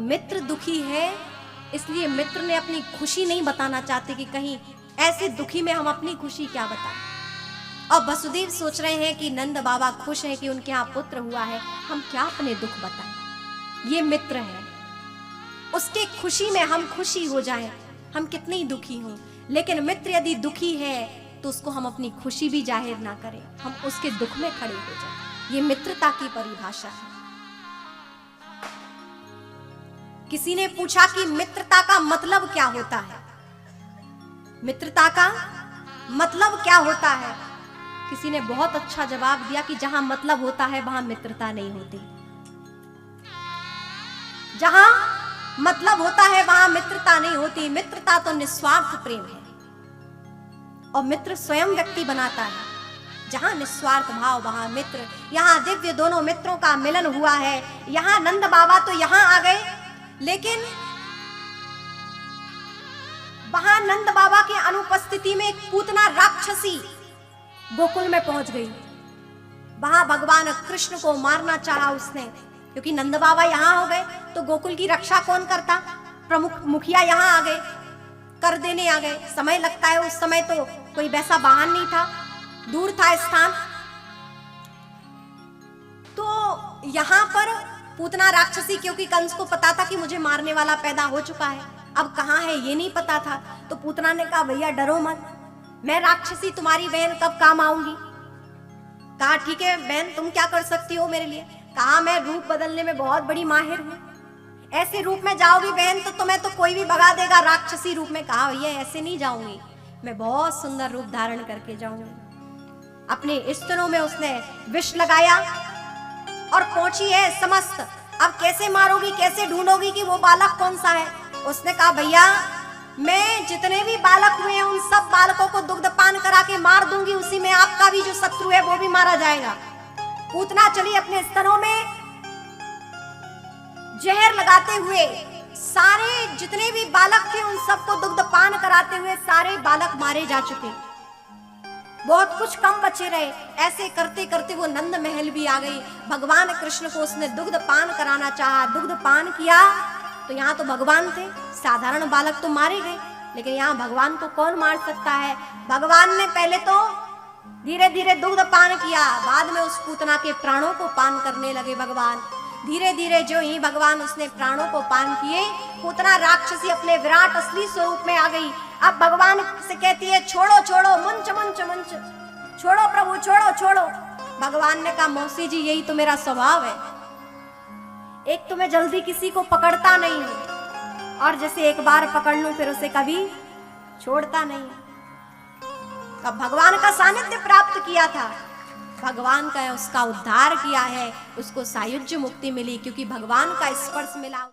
मित्र दुखी है, इसलिए मित्र ने अपनी खुशी नहीं बताना चाहते कि कहीं ऐसे दुखी में हम अपनी खुशी क्या बताएं। और वसुदेव सोच रहे हैं कि नंद बाबा खुश हैं कि उनके यहाँ पुत्र हुआ है, हम क्या अपने दुख बताएं। ये मित्र है, उसके खुशी में हम खुशी हो जाएं, हम कितने ही दुखी हों। लेकिन मित्र यदि दुखी है तो उसको हम अपनी खुशी भी जाहिर ना करें, हम उसके दुख में खड़े हो जाएं। ये मित्रता की परिभाषा है। किसी ने पूछा कि मित्रता का मतलब क्या होता है, मित्रता का मतलब क्या होता है। किसी ने बहुत अच्छा जवाब दिया कि जहां मतलब होता है वहां मित्रता नहीं होती, जहां मतलब होता है वहां मित्रता नहीं होती। मित्रता तो निस्वार्थ प्रेम है और मित्र स्वयं व्यक्ति बनाता है। जहां निस्वार्थ भाव वहां मित्र। यहां दिव्य दोनों मित्रों का मिलन हुआ है। यहां नंद बाबा तो यहां आ गए, लेकिन वहां नंद बाबा की अनुपस्थिति में एक पूतना राक्षसी गोकुल में पहुंच गई। वहां भगवान कृष्ण को मारना चाहा उसने, क्योंकि नंद बाबा यहां हो गए तो गोकुल की रक्षा कौन करता। प्रमुख मुखिया यहां आ गए, कर देने आ गए। समय लगता है, उस समय तो कोई वैसा वाहन नहीं था, दूर था स्थान। तो यहां पर पूतना राक्षसी, क्योंकि कंस को पता था कि मुझे मारने वाला पैदा हो चुका है, अब कहां है ये नहीं पता था। तो पूतना ने कहा भैया डरो मत, मैं राक्षसी तुम्हारी बहन कब काम आऊंगी। कहा ठीक है बहन, तुम क्या कर सकती हो मेरे लिए। कहा मैं रूप बदलने में बहुत बड़ी माहिर हूं, ऐसे रूप में जाओगी बहन तो तुम्हें तो कोई भी भगा देगा राक्षसी रूप में। कहा भैया ऐसे नहीं जाऊंगी, मैं बहुत सुंदर रूप धारण करके जाऊंगी। अपने स्तनों में उसने विष लगाया और पहुंची है समस्त। अब कैसे मारोगी, कैसे ढूंढोगी कि वो बालक कौन सा है। उसने कहा भैया मैं जितने भी बालक हुए हैं उन सब बालकों को दुग्ध पान करा के मार दूंगी, उसी में आपका भी जो शत्रु है वो भी मारा जाएगा। पूतना चली अपने स्तनों में जहर लगाते हुए, सारे जितने भी बालक थे उन सबको दुग्ध पान कराते हुए सारे बालक मारे जा चुके, बहुत कुछ कम बचे रहे। ऐसे करते करते वो नंद महल भी आ गई। भगवान कृष्ण को उसने दुग्ध पान कराना चाहा, दुग्ध पान किया तो यहाँ तो भगवान थे, साधारण बालक तो मारे गए, लेकिन यहाँ भगवान को कौन मार सकता है। भगवान ने पहले तो धीरे धीरे दुग्ध पान किया, बाद में उस पूतना के प्राणों को पान करने लगे भगवान। धीरे धीरे जो ही भगवान उसने प्राणों को पान किए, पूतना राक्षसी अपने विराट असली स्वरूप में आ गई। अब भगवान से कहती है छोड़ो छोड़ो, मुंच मुंच मुंच, छोड़ो प्रभु छोड़ो छोड़ो। भगवान ने कहा मौसी जी यही तो मेरा स्वभाव है, एक तो मैं जल्दी किसी को पकड़ता नहीं हूं, और जैसे एक बार पकड़ लूं फिर उसे कभी छोड़ता नहीं। तब भगवान का सानिध्य प्राप्त किया था, भगवान का उसका उद्धार किया है, उसको सायुज्य मुक्ति मिली, क्योंकि भगवान का स्पर्श मिला।